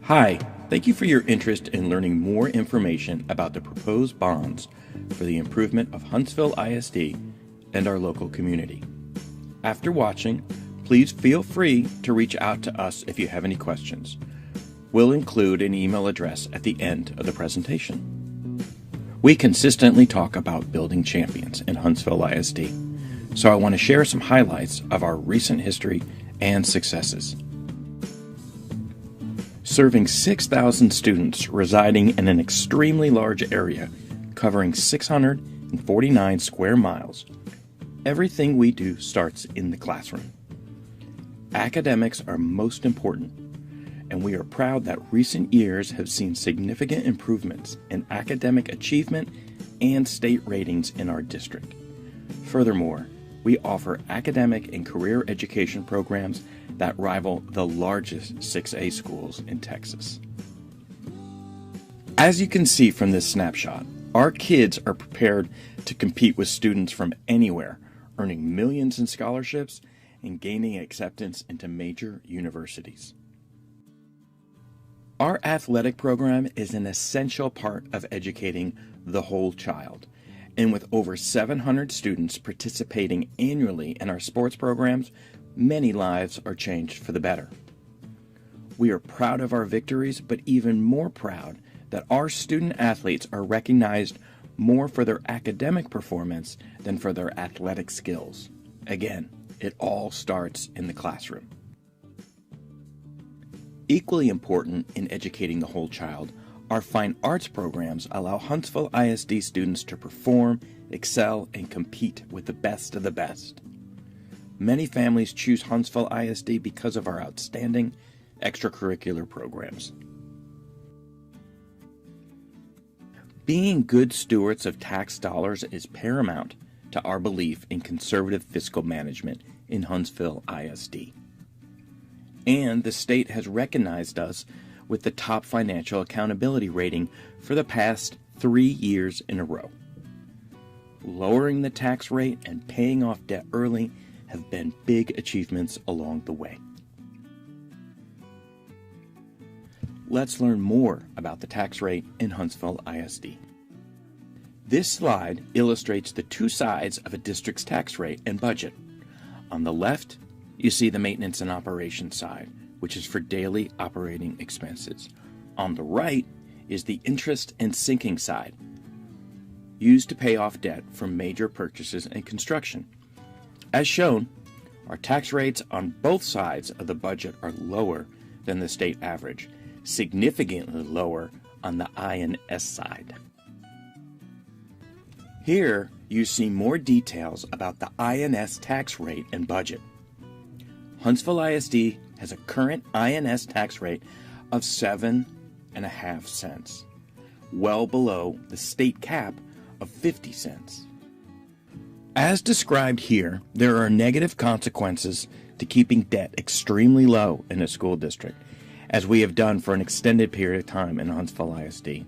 Hi, thank you for your interest in learning more information about the proposed bonds for the improvement of Huntsville ISD and our local community. After watching, please feel free to reach out to us if you have any questions. We'll include an email address at the end of the presentation. We consistently talk about building champions in Huntsville ISD, so I want to share some highlights of our recent history and successes. Serving 6,000 students residing in an extremely large area covering 649 square miles, everything we do starts in the classroom. Academics are most important, and we are proud that recent years have seen significant improvements in academic achievement and state ratings in our district. Furthermore, we offer academic and career education programs that rival the largest 6A schools in Texas. As you can see from this snapshot, our kids are prepared to compete with students from anywhere, earning millions in scholarships and gaining acceptance into major universities. Our athletic program is an essential part of educating the whole child, and with over 700 students participating annually in our sports programs, many lives are changed for the better. We are proud of our victories, but even more proud that our student athletes are recognized more for their academic performance than for their athletic skills. Again, it all starts in the classroom. Equally important in educating the whole child, our fine arts programs allow Huntsville ISD students to perform, excel, and compete with the best of the best. Many families choose Huntsville ISD because of our outstanding extracurricular programs. Being good stewards of tax dollars is paramount to our belief in conservative fiscal management in Huntsville ISD. And the state has recognized us with the top financial accountability rating for the past 3 years in a row. Lowering the tax rate and paying off debt early have been big achievements along the way. Let's learn more about the tax rate in Huntsville ISD. This slide illustrates the two sides of a district's tax rate and budget. On the left, you see the maintenance and operations side, which is for daily operating expenses. On the right is the interest and sinking side, used to pay off debt from major purchases and construction. As shown, our tax rates on both sides of the budget are lower than the state average, significantly lower on the INS side. Here you see more details about the INS tax rate and budget. Huntsville ISD has a current INS tax rate of 7.5 cents, well below the state cap of 50 cents. As described here, there are negative consequences to keeping debt extremely low in a school district, as we have done for an extended period of time in Huntsville ISD.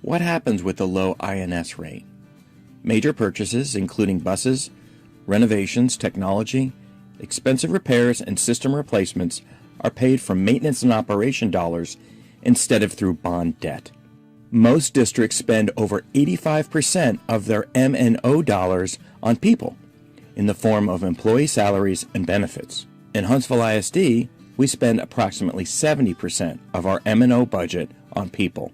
What happens with the low INS rate? Major purchases, including buses, renovations, technology, expensive repairs, and system replacements, are paid from maintenance and operation dollars instead of through bond debt. Most districts spend over 85% of their M&O dollars on people in the form of employee salaries and benefits. In Huntsville ISD, we spend approximately 70% of our M&O budget on people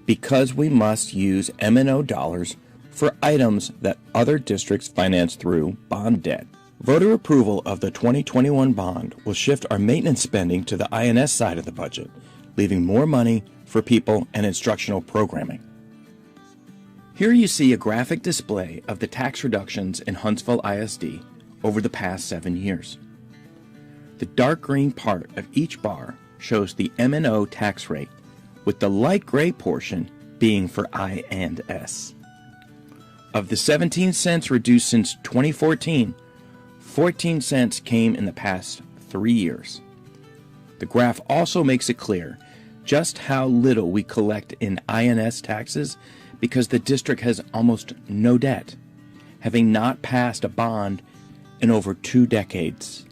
because we must use M&O dollars for items that other districts finance through bond debt. Voter approval of the 2021 bond will shift our maintenance spending to the INS side of the budget, leaving more money for people and instructional programming. Here you see a graphic display of the tax reductions in Huntsville ISD over the past 7 years. The dark green part of each bar shows the M&O tax rate, with the light gray portion being for I&S. Of the 17 cents reduced since 2014, 14 cents came in the past 3 years. The graph also makes it clear just how little we collect in INS taxes because the district has almost no debt, having not passed a bond in over 2 decades.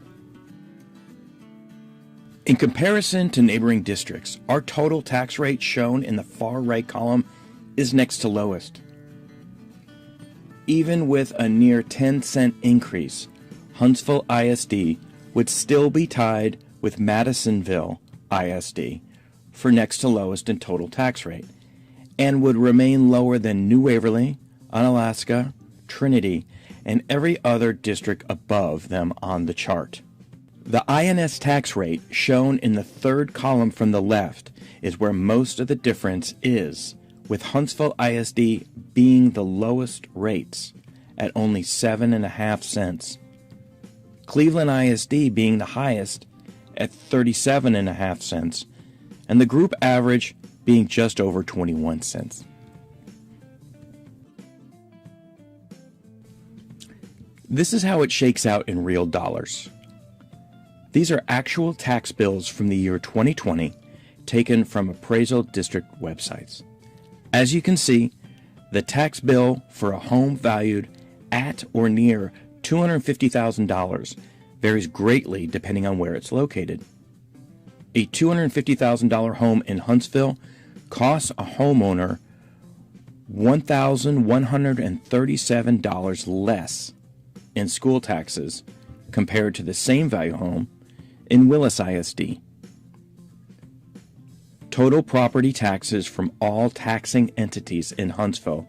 In comparison to neighboring districts, our total tax rate shown in the far right column is next to lowest. Even with a near 10-cent increase, Huntsville ISD would still be tied with Madisonville ISD for next to lowest in total tax rate, and would remain lower than New Waverly, Onalaska, Trinity, and every other district above them on the chart. The INS tax rate shown in the third column from the left is where most of the difference is, with Huntsville ISD being the lowest rates at only 7.5 cents. Cleveland ISD being the highest at 37.5 cents, and the group average being just over 21 cents. This is how it shakes out in real dollars. These are actual tax bills from the year 2020 taken from appraisal district websites. As you can see, the tax bill for a home valued at or near $250,000 varies greatly depending on where it's located. A $250,000 home in Huntsville costs a homeowner $1,137 less in school taxes compared to the same value home in Willis ISD. Total property taxes from all taxing entities in Huntsville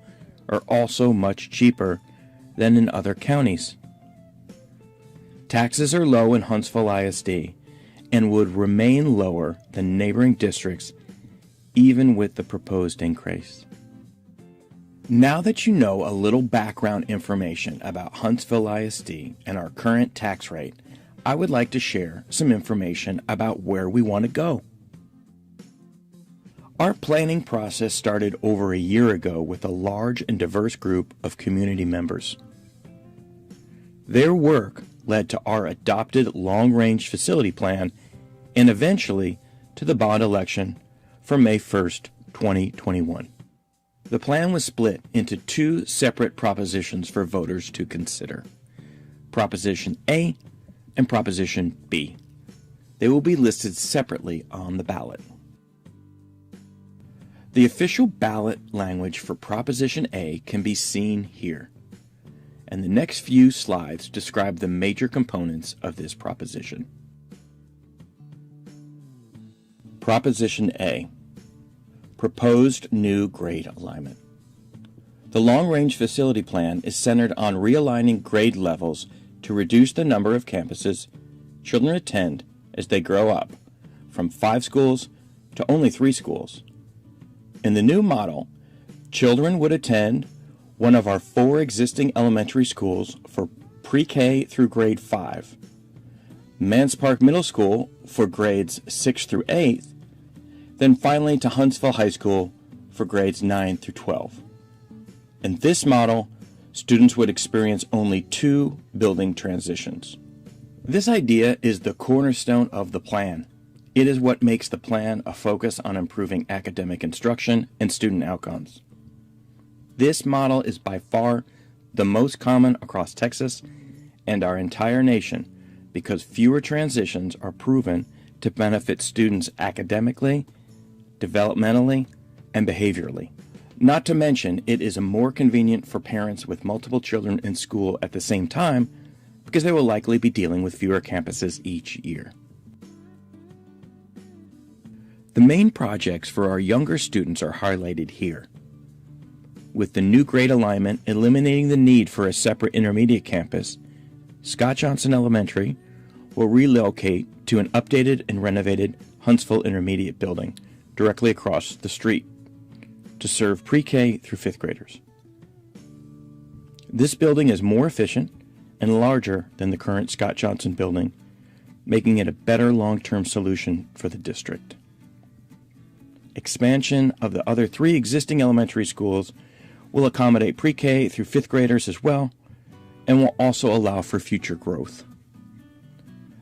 are also much cheaper than in other counties. Taxes are low in Huntsville ISD and would remain lower than neighboring districts even with the proposed increase. Now that you know a little background information about Huntsville ISD and our current tax rate, I would like to share some information about where we want to go. Our planning process started over a year ago with a large and diverse group of community members. Their work led to our adopted long-range facility plan and eventually to the bond election for May 1st, 2021. The plan was split into two separate propositions for voters to consider: Proposition A and Proposition B. They will be listed separately on the ballot. The official ballot language for Proposition A can be seen here, and the next few slides describe the major components of this proposition. Proposition A. Proposed new grade alignment. The long-range facility plan is centered on realigning grade levels to reduce the number of campuses children attend as they grow up, from 5 schools to only 3 schools. In the new model, children would attend one of our 4 existing elementary schools for pre-K through grade 5, Mans Park Middle School for grades 6 through 8, then finally to Huntsville High School for grades 9 through 12. In this model, students would experience only 2 building transitions. This idea is the cornerstone of the plan. It is what makes the plan a focus on improving academic instruction and student outcomes. This model is by far the most common across Texas and our entire nation because fewer transitions are proven to benefit students academically, developmentally, and behaviorally. Not to mention, it is more convenient for parents with multiple children in school at the same time because they will likely be dealing with fewer campuses each year. The main projects for our younger students are highlighted here. With the new grade alignment eliminating the need for a separate intermediate campus, Scott Johnson Elementary will relocate to an updated and renovated Huntsville Intermediate building directly across the street to serve pre-K through 5th graders. This building is more efficient and larger than the current Scott Johnson building, making it a better long-term solution for the district. Expansion of the other 3 existing elementary schools will accommodate pre-K through 5th graders as well, and will also allow for future growth.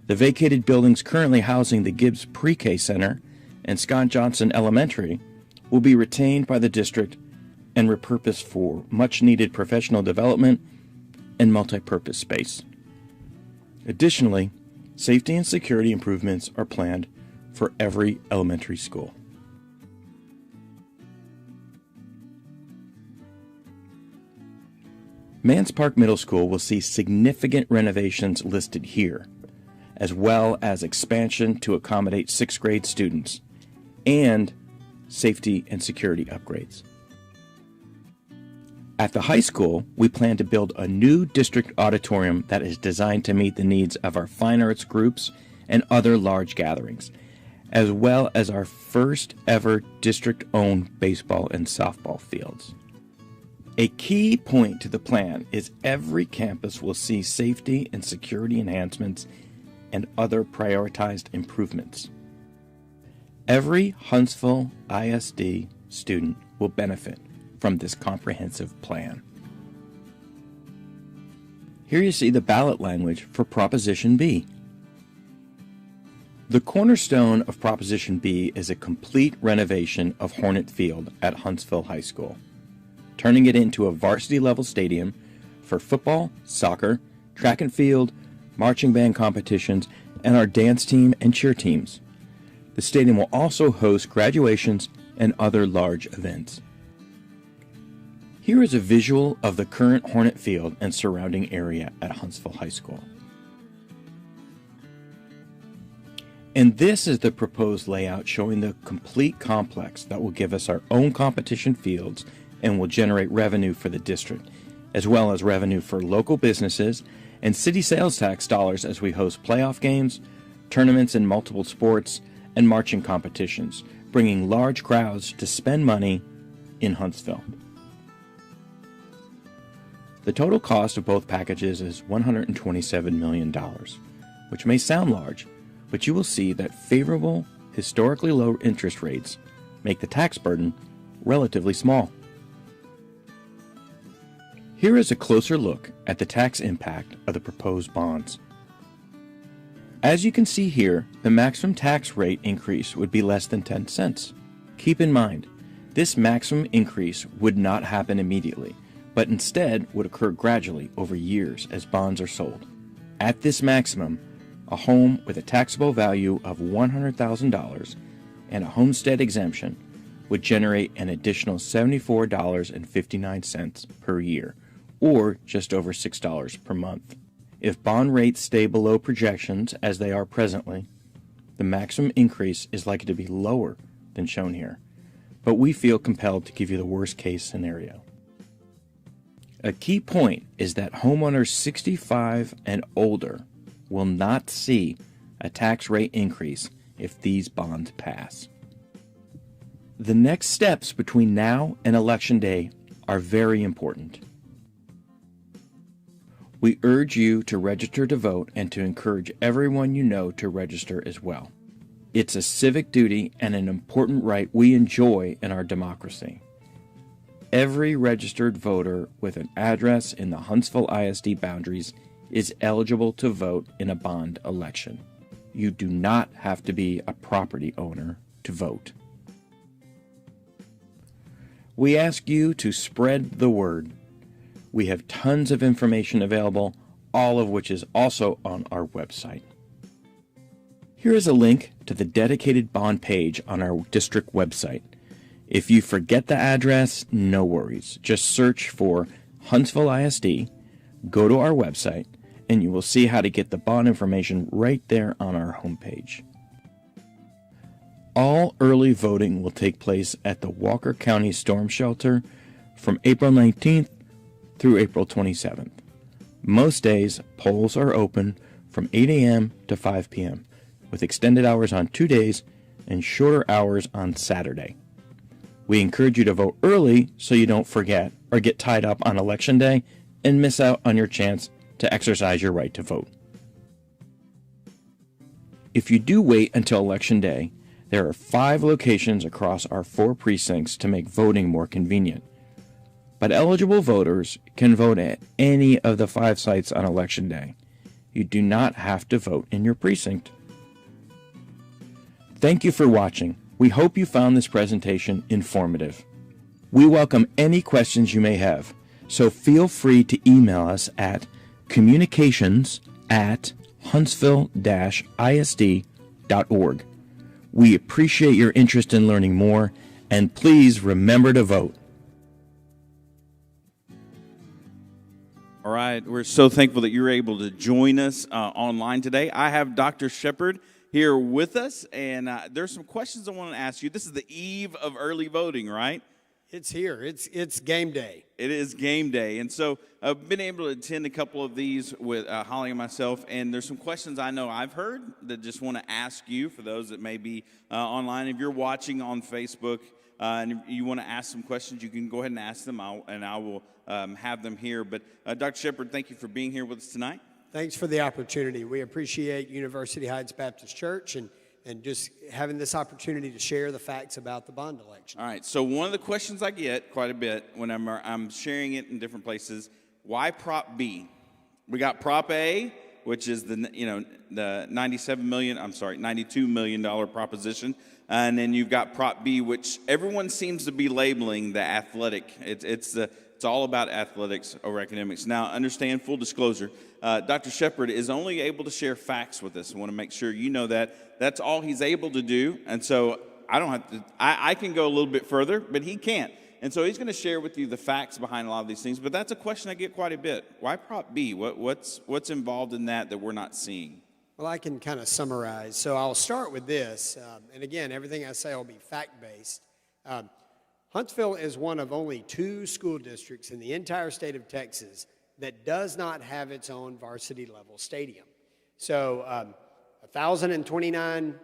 The vacated buildings currently housing the Gibbs Pre-K Center and Scott Johnson Elementary will be retained by the district and repurposed for much-needed professional development and multi-purpose space. Additionally, safety and security improvements are planned for every elementary school. Mans Park Middle School will see significant renovations listed here, as well as expansion to accommodate 6th grade students and safety and security upgrades. At the high school, we plan to build a new district auditorium that is designed to meet the needs of our fine arts groups and other large gatherings, as well as our first ever district-owned baseball and softball fields. A key point to the plan is every campus will see safety and security enhancements and other prioritized improvements. Every Huntsville ISD student will benefit from this comprehensive plan. Here you see the ballot language for Proposition B. The cornerstone of Proposition B is a complete renovation of Hornet Field at Huntsville High School, turning it into a varsity-level stadium for football, soccer, track and field, marching band competitions, and our dance team and cheer teams. The stadium will also host graduations and other large events. Here is a visual of the current Hornet Field and surrounding area at Huntsville High School. And this is the proposed layout showing the complete complex that will give us our own competition fields and will generate revenue for the district, as well as revenue for local businesses and city sales tax dollars as we host playoff games, tournaments in multiple sports, and marching competitions, bringing large crowds to spend money in Huntsville. The total cost of both packages is $127 million, which may sound large, but you will see that favorable, historically low interest rates make the tax burden relatively small. Here is a closer look at the tax impact of the proposed bonds. As you can see here, the maximum tax rate increase would be less than 10 cents. Keep in mind, this maximum increase would not happen immediately, but instead would occur gradually over years as bonds are sold. At this maximum, a home with a taxable value of $100,000 and a homestead exemption would generate an additional $74.59 per year, or just over $6 per month. If bond rates stay below projections as they are presently, the maximum increase is likely to be lower than shown here, but we feel compelled to give you the worst case scenario. A key point is that homeowners 65 and older will not see a tax rate increase if these bonds pass. The next steps between now and Election Day are very important. We urge you to register to vote and to encourage everyone you know to register as well. It's a civic duty and an important right we enjoy in our democracy. Every registered voter with an address in the Huntsville ISD boundaries is eligible to vote in a bond election. You do not have to be a property owner to vote. We ask you to spread the word. We have tons of information available, all of which is also on our website. Here is a link to the dedicated bond page on our district website. If you forget the address, no worries. Just search for Huntsville ISD, go to our website, and you will see how to get the bond information right there on our homepage. All early voting will take place at the Walker County Storm Shelter from April 19th through April 27th. Most days, polls are open from 8 a.m. to 5 p.m., with extended hours on 2 days and shorter hours on Saturday. We encourage you to vote early so you don't forget or get tied up on Election Day and miss out on your chance to exercise your right to vote. If you do wait until Election Day, there are 5 locations across our 4 precincts to make voting more convenient. But eligible voters can vote at any of the 5 sites on Election Day. You do not have to vote in your precinct. Thank you for watching. We hope you found this presentation informative. We welcome any questions you may have, so feel free to email us at communications@huntsville-isd.org. We appreciate your interest in learning more, and please remember to vote. All right, we're so thankful that you're able to join us online today. I have Dr. Sheppard here with us, and there's some questions I want to ask you. This is the eve of early voting, right? It's here. It's game day. It is game day, and so I've been able to attend a couple of these with Holly and myself, and there's some questions I know I've heard that just want to ask you for those that may be online. If you're watching on Facebook and you want to ask some questions, you can go ahead and ask them, and I will have them here. But Dr. Sheppard, thank you for being here with us tonight. Thanks for the opportunity. We appreciate University Heights Baptist Church and just having this opportunity to share the facts about the bond election. All right, so one of the questions I get quite a bit when I'm sharing it in different places, why Prop B? We got Prop A, which is the $92 million proposition, and then you've got Prop B, which everyone seems to be labeling the athletic. It's all about athletics over academics. Now, understand, full disclosure, Dr. Sheppard is only able to share facts with us. I want to make sure you know that. That's all he's able to do, and so I don't have to. I can go a little bit further, but he can't. And so he's going to share with you the facts behind a lot of these things. But that's a question I get quite a bit. Why Prop B? What's involved in that we're not seeing? Well, I can kind of summarize. So I'll start with this, and again, everything I say will be fact-based. Huntsville is one of only 2 school districts in the entire state of Texas that does not have its own varsity-level stadium. So 1,029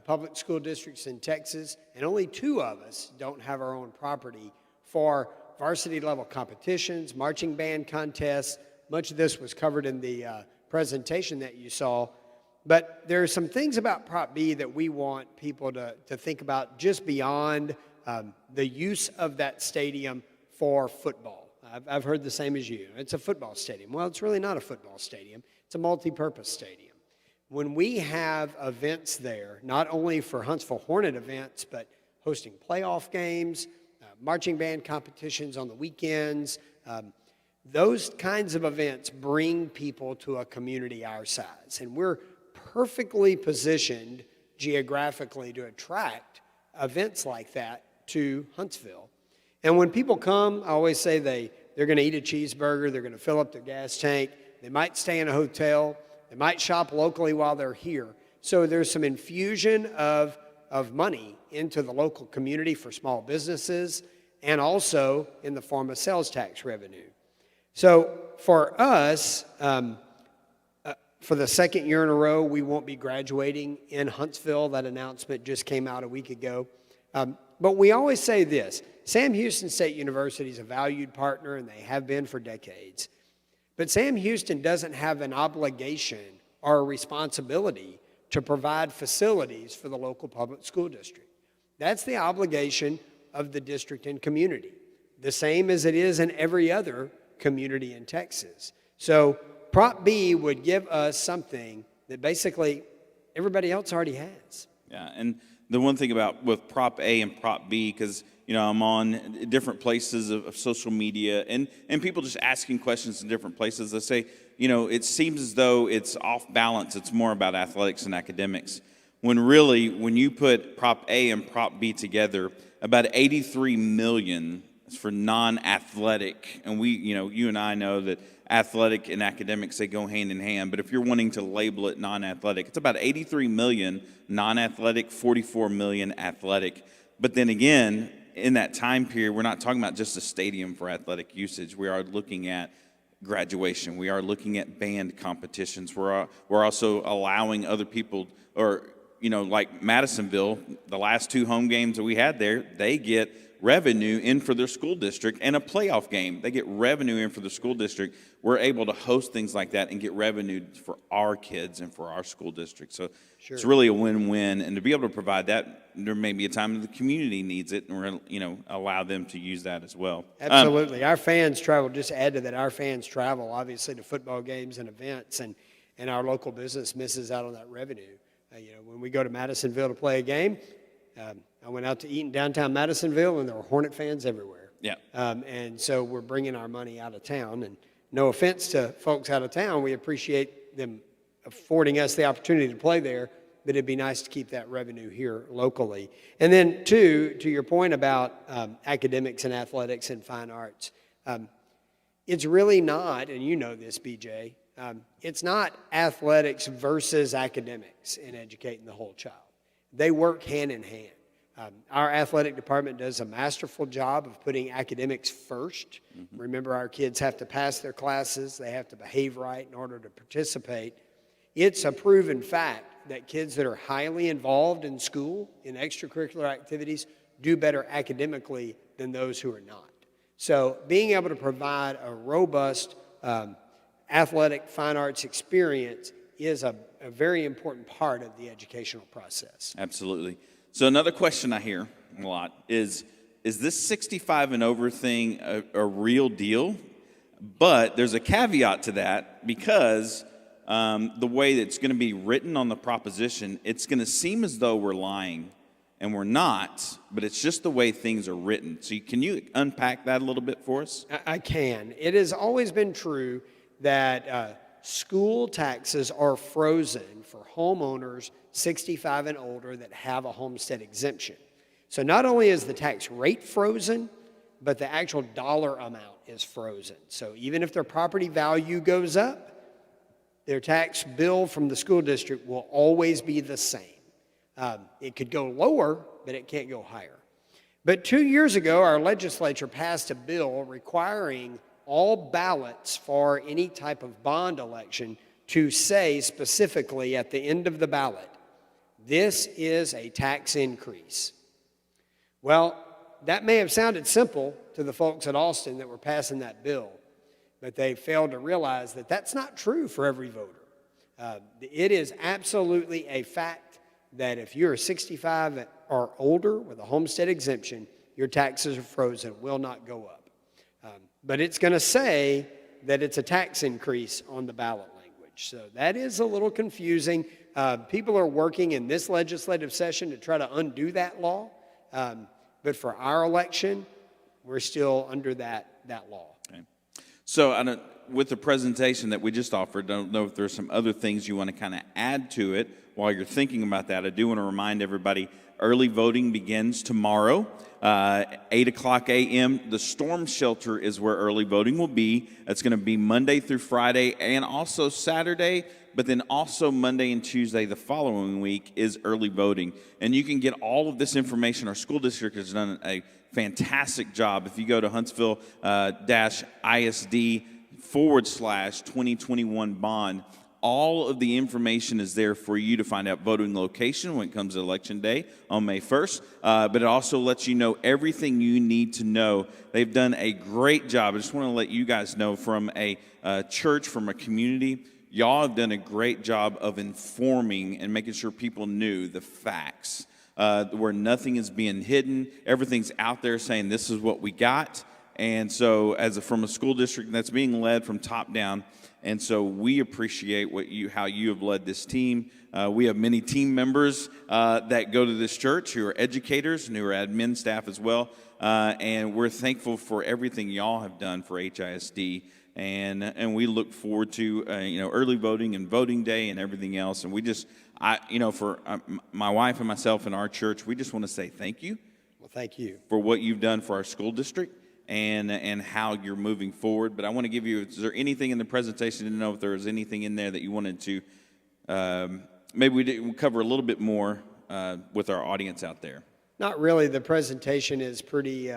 public school districts in Texas, and only 2 of us don't have our own property for varsity-level competitions, marching band contests. Much of this was covered in the presentation that you saw. But there are some things about Prop B that we want people to think about just beyond the use of that stadium for football. I've heard the same as you. It's a football stadium. Well, it's really not a football stadium. It's a multi-purpose stadium. When we have events there, not only for Huntsville Hornet events, but hosting playoff games, marching band competitions on the weekends, those kinds of events bring people to a community our size. And we're perfectly positioned geographically to attract events like that to Huntsville. And when people come, I always say they're going to eat a cheeseburger, they're going to fill up their gas tank, they might stay in a hotel, they might shop locally while they're here. So there's some infusion of money into the local community for small businesses and also in the form of sales tax revenue. So for us, for the second year in a row, we won't be graduating in Huntsville. That announcement just came out a week ago. But we always say this, Sam Houston State University is a valued partner, and they have been for decades. But Sam Houston doesn't have an obligation or a responsibility to provide facilities for the local public school district. That's the obligation of the district and community, the same as it is in every other community in Texas. So Prop B would give us something that basically everybody else already has. Yeah, and the one thing about with Prop A and Prop B, because I'm on different places of social media, and people just asking questions in different places. They say, it seems as though it's off balance. It's more about athletics and academics. When really, when you put Prop A and Prop B together, about $83 million is for non-athletic. And you and I know that athletic and academics, they go hand in hand. But if you're wanting to label it non-athletic, it's about $83 million non-athletic, $44 million athletic. But then again, in that time period, we're not talking about just a stadium for athletic usage. We are looking at graduation. We are looking at band competitions. We're also allowing other people, or like Madisonville, the last 2 home games that we had there, they get revenue in for their school district, and a playoff game, they get revenue in for the school district. We're able to host things like that and get revenue for our kids and for our school district. So Sure. It's really a win-win, and to be able to provide that, there may be a time that the community needs it, and we're allow them to use that as well. Absolutely. Our fans travel, just to add to that, our fans travel obviously to football games and events, and our local business misses out on that revenue. When we go to Madisonville to play a game, I went out to eat in downtown Madisonville, and there were Hornet fans everywhere. Yeah. And so we're bringing our money out of town. And no offense to folks out of town, we appreciate them affording us the opportunity to play there. but it'd be nice to keep that revenue here locally. And then two, to your point about academics and athletics and fine arts, it's really not, and you know this, BJ, it's not athletics versus academics in educating the whole child. They work hand in hand. Our athletic department does a masterful job of putting academics first. Mm-hmm. Remember, our kids have to pass their classes. They have to behave right in order to participate. It's a proven fact that kids that are highly involved in school, in extracurricular activities, do better academically than those who are not. So being able to provide a robust athletic fine arts experience is a very important part of the educational process. Absolutely. So another question I hear a lot is this 65 and over thing a real deal? But there's a caveat to that, because the way that it's going to be written on the proposition, it's going to seem as though we're lying, and we're not, but it's just the way things are written. So can you unpack that a little bit for us? I can. It has always been true that school taxes are frozen for homeowners 65 and older that have a homestead exemption. So not only is the tax rate frozen, but the actual dollar amount is frozen. So even if their property value goes up, their tax bill from the school district will always be the same. It could go lower, but it can't go higher. But 2 years ago, our legislature passed a bill requiring all ballots for any type of bond election to say specifically at the end of the ballot, this is a tax increase. Well, that may have sounded simple to the folks at Austin that were passing that bill, but they failed to realize that that's not true for every voter. It is absolutely a fact that if you're 65 or older with a homestead exemption, your taxes are frozen, will not go up. But it's going to say that it's a tax increase on the ballot language. So that is a little confusing. People are working in this legislative session to try to undo that law. But for our election, we're still under that law. Okay. So with the presentation that we just offered, I don't know if there's some other things you want to kind of add to it while you're thinking about that. I do want to remind everybody, early voting begins tomorrow, 8 o'clock a.m. The storm shelter is where early voting will be. It's going to be Monday through Friday and also Saturday, but then also Monday and Tuesday the following week is early voting. And you can get all of this information. Our school district has done a fantastic job. If you go to Huntsville-ISD/2021 bond, all of the information is there for you to find out voting location when it comes to Election Day on May 1st. But it also lets you know everything you need to know. They've done a great job. I just want to let you guys know, from a church, from a community, y'all have done a great job of informing and making sure people knew the facts, where nothing is being hidden. Everything's out there saying this is what we got. And so from a school district that's being led from top down, and so we appreciate how you have led this team. We have many team members that go to this church who are educators and who are admin staff as well. And we're thankful for everything y'all have done for HISD. And we look forward to early voting and voting day and everything else. And for my wife and myself and our church, we just want to say thank you. Well, thank you for what you've done for our school district and how you're moving forward. But I want to give you, is there anything in the presentation? I didn't know if there was anything in there that you wanted to, maybe we'll cover a little bit more with our audience out there. Not really. The presentation is pretty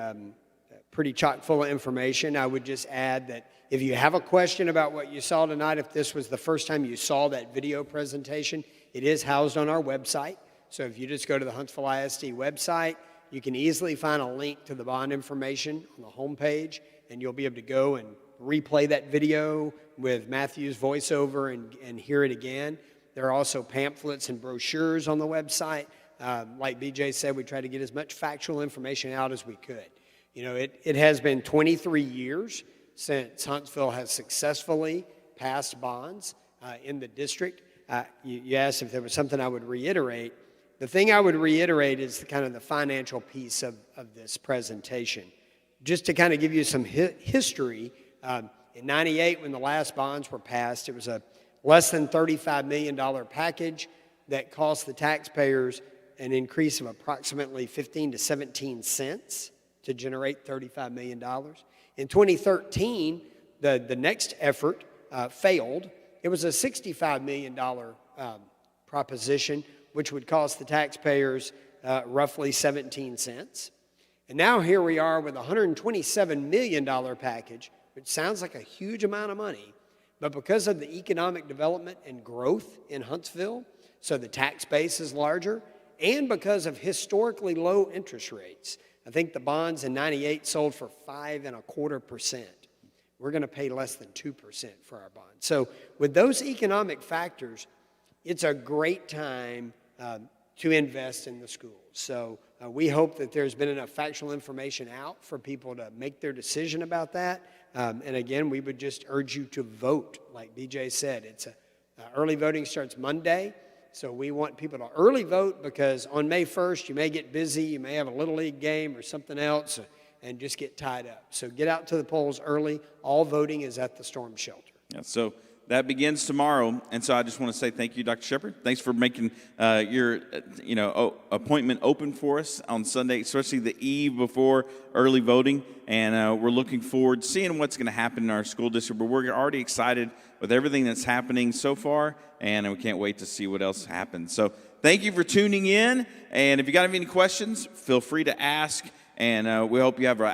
chock full of information. I would just add that if you have a question about what you saw tonight, if this was the first time you saw that video presentation, it is housed on our website. So if you just go to the Huntsville ISD website, you can easily find a link to the bond information on the homepage, and you'll be able to go and replay that video with Matthew's voiceover and hear it again. There are also pamphlets and brochures on the website. Like BJ said, we try to get as much factual information out as we could. It has been 23 years since Huntsville has successfully passed bonds in the district. You asked if there was something I would reiterate. The thing I would reiterate is the financial piece of this presentation. Just to kind of give you some history, in 98, when the last bonds were passed, it was a less than $35 million package. that cost the taxpayers an increase of approximately 15 to 17 cents to generate $35 million. In 2013, the next effort failed. It was a $65 million proposition, which would cost the taxpayers roughly 17 cents. And now here we are with a $127 million package, which sounds like a huge amount of money, but because of the economic development and growth in Huntsville, so the tax base is larger, and because of historically low interest rates. I think the bonds in '98 sold for 5.25%. We're going to pay less than 2% for our bonds. So with those economic factors, it's a great time to invest in the schools. So we hope that there's been enough factual information out for people to make their decision about that. And again, we would just urge you to vote. Like BJ said, early voting starts Monday. So we want people to early vote because on May 1st, you may get busy, you may have a Little League game or something else and just get tied up. So get out to the polls early. All voting is at the storm shelter. Yeah, so that begins tomorrow, and so I just want to say thank you, Dr. Sheppard. Thanks for making your appointment open for us on Sunday, especially the eve before early voting. And we're looking forward to seeing what's going to happen in our school district. But we're already excited with everything that's happening so far, and we can't wait to see what else happens. So thank you for tuning in, and if you got any questions, feel free to ask. And we hope you have a